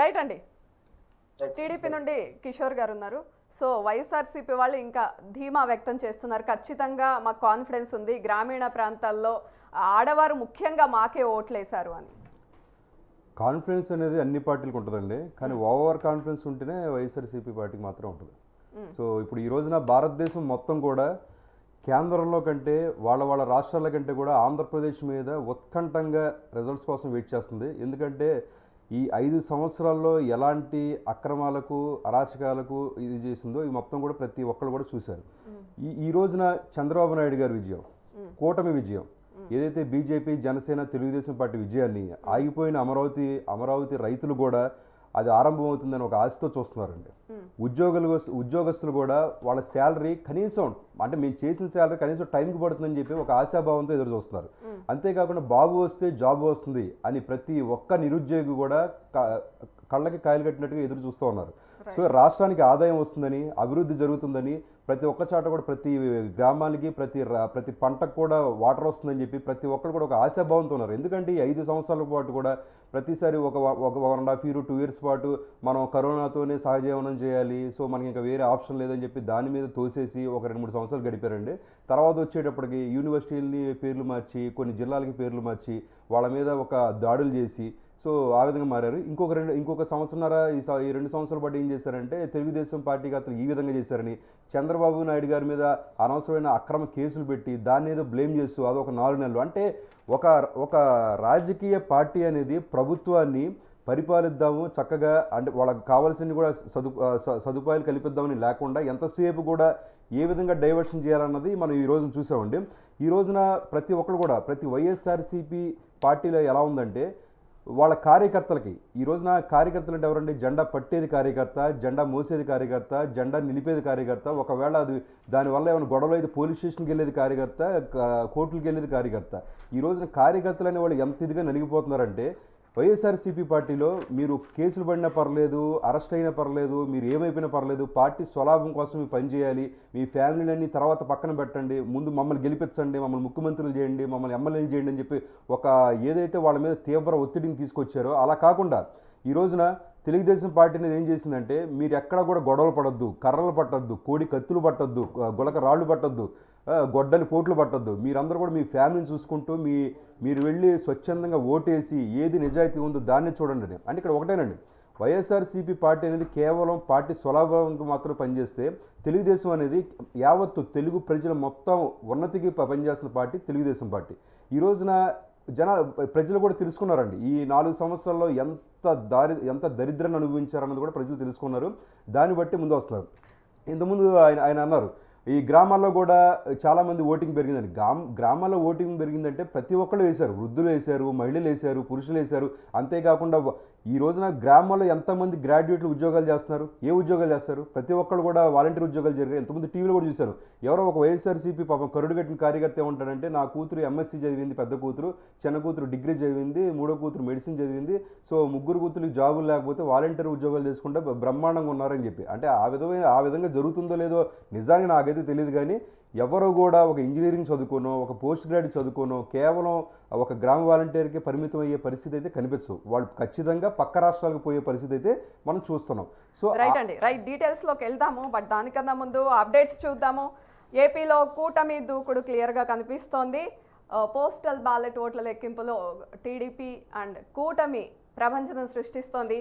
Right అండి. TDP నుండి కిషోర్ గారు ఉన్నారు. సో వైఎస్ఆర్సీపీ వాళ్ళు ఇంకా ధీమా వ్యక్తం చేస్తున్నారు, ఖచ్చితంగా మాకు కాన్ఫిడెన్స్ ఉంది, గ్రామీణ ప్రాంతాల్లో ఆడవారు ముఖ్యంగా మాకే ఓట్లేశారు అని. కాన్ఫిడెన్స్ అనేది అన్ని పార్టీలకు ఉంటుందండి, కానీ ఓవర్ కాన్ఫిడెన్స్ ఉంటేనే వైఎస్ఆర్సీపీ పార్టీకి మాత్రం ఉంటుంది. సో ఇప్పుడు ఈ రోజున భారతదేశం మొత్తం కూడా కేంద్రంలో కంటే వాళ్ళ రాష్ట్రాల కంటే కూడా ఆంధ్రప్రదేశ్ మీద ఉత్కంఠంగా రిజల్ట్స్ కోసం వెయిట్ చేస్తుంది. ఎందుకంటే ఈ 5 సంవత్సరాల్లో ఎలాంటి అక్రమాలకు అరాచకాలకు ఇది చేసిందో ఈ మొత్తం కూడా ప్రతి ఒక్కరు కూడా చూశారు. ఈ రోజున చంద్రబాబు నాయుడు గారి విజయం, కూటమి విజయం, ఏదైతే బీజేపీ జనసేన తెలుగుదేశం పార్టీ విజయాన్ని ఆగిపోయిన అమరావతి రైతులు కూడా అది ఆరంభమవుతుందని ఒక ఆశతో చూస్తున్నారండి. ఉద్యోగస్తులు కూడా వాళ్ళ శాలరీ కనీసం అంటే మేము చేసిన శాలరీ కనీసం టైంకి పడుతుందని చెప్పి ఒక ఆశాభావంతో ఎదురు చూస్తున్నారు. అంతేకాకుండా బాబు వస్తే జాబ్ వస్తుంది అని ప్రతి ఒక్క నిరుద్యోగి కూడా కళ్ళకి కాయలు కట్టినట్టుగా ఎదురు చూస్తూ ఉన్నారు. సో రాష్ట్రానికి ఆదాయం వస్తుందని, అభివృద్ధి జరుగుతుందని, ప్రతి ఒక్క చాట కూడా ప్రతి గ్రామానికి ప్రతి పంటకు కూడా వాటర్ వస్తుందని చెప్పి ప్రతి ఒక్కరు కూడా ఒక ఆశాభావంతో ఉన్నారు. ఎందుకంటే ఈ 5 సంవత్సరాల పాటు కూడా ప్రతిసారి ఒక 1.5 years 2 years పాటు మనం కరోనాతోనే సహజీవనం చేయాలి, సో మనకి ఇంకా వేరే ఆప్షన్ లేదని చెప్పి దాని మీద తోసేసి ఒక 2-3 సంవత్సరాలు గడిపారండి. తర్వాత వచ్చేటప్పటికి యూనివర్సిటీలని పేర్లు మార్చి, కొన్ని జిల్లాలకి పేర్లు మార్చి, వాళ్ళ మీద ఒక దాడులు చేసి సో ఆ విధంగా మారారు. ఇంకొక సంవత్సరంన్నర ఈ 2 సంవత్సరాల పాటు ఏం చేశారంటే తెలుగుదేశం పార్టీకి అతను ఈ విధంగా చేశారని చంద్రబాబు నాయుడు గారి మీద అనవసరమైన అక్రమ కేసులు పెట్టి దాన్ని ఏదో బ్లేమ్ చేస్తూ అదొక 4 నెలలు అంటే ఒక రాజకీయ పార్టీ అనేది ప్రభుత్వాన్ని పరిపాలిద్దాము చక్కగా అంటే వాళ్ళకి కావాల్సినవి కూడా సదుపాయాలు కల్పిద్దామని లేకుండా ఎంతసేపు కూడా ఏ విధంగా డైవర్షన్ చేయాలన్నది మనం ఈ రోజున చూసామండి. ఈ రోజున ప్రతి ఒక్కరు కూడా ప్రతి వైఎస్ఆర్సీపీ పార్టీలో ఎలా ఉందంటే వాళ్ళ కార్యకర్తలకి ఈ రోజున కార్యకర్తలు అంటే ఎవరండి? జెండా పట్టేది కార్యకర్త, జెండా మోసేది కార్యకర్త, జెండా నిలిపేది కార్యకర్త. ఒకవేళ అది దానివల్ల ఏమైనా గొడవలు అయితే పోలీస్ స్టేషన్కి వెళ్ళేది కార్యకర్త, కోర్టులకు వెళ్ళేది కార్యకర్త. ఈ రోజున కార్యకర్తలు అనే వాళ్ళు ఎంత ఇదిగా నలిగిపోతున్నారంటే వైఎస్ఆర్సీపీ పార్టీలో మీరు కేసులు పడినా పర్లేదు, అరెస్ట్ అయినా పర్లేదు, మీరు ఏమైపోయినా పర్లేదు, పార్టీ స్వలాభం కోసం మీరు పనిచేయాలి, మీ ఫ్యామిలీని తర్వాత పక్కన పెట్టండి, ముందు మమ్మల్ని గెలిపించండి, మమ్మల్ని ముఖ్యమంత్రులు చేయండి, మమ్మల్ని ఎమ్మెల్యేలు చేయండి అని చెప్పి ఒక ఏదైతే వాళ్ళ మీద తీవ్ర ఒత్తిడిని తీసుకొచ్చారో అలా కాకుండా ఈ రోజున తెలుగుదేశం పార్టీ అనేది ఏం చేసిందంటే మీరు ఎక్కడ కూడా గొడవలు పడొద్దు, కర్రలు పట్టొద్దు, కోడి కత్తులు పట్టొద్దు, గులక రాళ్ళు పట్టొద్దు, గొడ్డలి పోట్లు పట్టొద్దు, మీరందరూ కూడా మీ ఫ్యామిలీని చూసుకుంటూ మీరు వెళ్ళి స్వచ్ఛందంగా ఓటేసి ఏది నిజాయితీ ఉందో దాన్ని చూడండి అని. అంటే ఇక్కడ ఒకటేనండి, వైఎస్ఆర్సీపీ పార్టీ అనేది కేవలం పార్టీ స్వలాభానికి మాత్రం పనిచేస్తే తెలుగుదేశం అనేది యావత్తు తెలుగు ప్రజల మొత్తం ఉన్నతికి పనిచేస్తున్న పార్టీ తెలుగుదేశం పార్టీ. ఈ రోజున ప్రజలు కూడా తెలుసుకున్నారండి ఈ 4 సంవత్సరాల్లో ఎంత దరిద్రాన్ని అనుభవించారన్నది కూడా ప్రజలు తెలుసుకున్నారు. దాన్ని బట్టి ముందు వస్తున్నారు. ఇంతకుముందు ఆయన అన్నారు ఈ గ్రామాల్లో కూడా చాలామంది ఓటింగ్ పెరిగిందని. గ్రామాల్లో ఓటింగ్ పెరిగిందంటే ప్రతి ఒక్కళ్ళు వేశారు, వృద్ధులు వేశారు, మహిళలు వేశారు, పురుషులు వేశారు. అంతేకాకుండా ఈ రోజున గ్రామాల్లో ఎంతమంది గ్రాడ్యుయేట్లు ఉద్యోగాలు చేస్తున్నారు, ఏ ఉద్యోగాలు చేస్తారు? ప్రతి ఒక్కళ్ళు కూడా వాలంటీర్ ఉద్యోగాలు జరిగాయి. ఎంతమంది టీవీలో కూడా చూశారు. ఎవరో ఒక వైఎస్ఆర్సీపీ పాపం కరుడు కట్టిన కార్యకర్త ఏమంటాడంటే నా కూతురు ఎంఎస్సీ చదివింది, పెద్ద కూతురు, చిన్న కూతురు డిగ్రీ చదివింది, మూడో కూతురు మెడిసిన్ చదివింది, సో ముగ్గురు కూతురికి జాబులు లేకపోతే వాలంటీర్ ఉద్యోగాలు చేసుకుంటే బ్రహ్మాండంగా ఉన్నారని చెప్పి. అంటే ఆ విధంగా జరుగుతుందో లేదో నిజానికి నాకైతే తెలియదు, కానీ ఎవరో కూడా ఒక ఇంజనీరింగ్ చదువుకోనో ఒక పోస్ట్ గ్రాడ్యుయేట్ చదువుకోనో కేవలం ఒక గ్రామ వాలంటీర్కి పరిమితం అయ్యే పరిస్థితి అయితే కనిపించవు. వాళ్ళు ఖచ్చితంగా పక్క రాష్ట్రాలకు పోయే పరిస్థితి అయితే మనం చూస్తున్నాం. సో రైట్ అండి, రైట్ డీటెయిల్స్లోకి వెళ్దాము. బట్ దానికన్నా ముందు అప్డేట్స్ చూద్దాము. ఏపీలో కూటమి దూకుడు క్లియర్గా కనిపిస్తోంది. పోస్టల్ బ్యాలెట్ ఓట్ల లెక్కింపులో టీడీపీ అండ్ కూటమి ప్రభంజనం సృష్టిస్తోంది.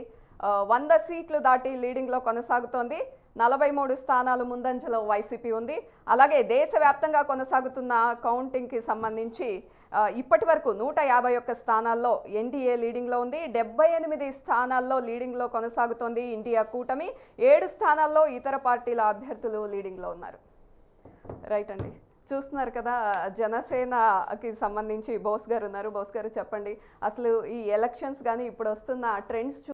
100 సీట్లు దాటి లీడింగ్లో కొనసాగుతోంది. 43 స్థానాలు ముందంజలో వైసీపీ ఉంది. అలాగే దేశవ్యాప్తంగా కొనసాగుతున్న కౌంటింగ్కి సంబంధించి ఇప్పటి వరకు 151 స్థానాల్లో ఎన్డీఏ లీడింగ్లో ఉంది. 78 స్థానాల్లో లీడింగ్లో కొనసాగుతోంది ఇండియా కూటమి. 7 స్థానాల్లో ఇతర పార్టీల అభ్యర్థులు లీడింగ్లో ఉన్నారు. రైట్ అండి, చూస్తున్నారు కదా, జనసేనకి సంబంధించి బోస్ గారు ఉన్నారు. బోస్ గారు చెప్పండి, అసలు ఈ ఎలక్షన్స్ కానీ ఇప్పుడు వస్తున్న ట్రెండ్స్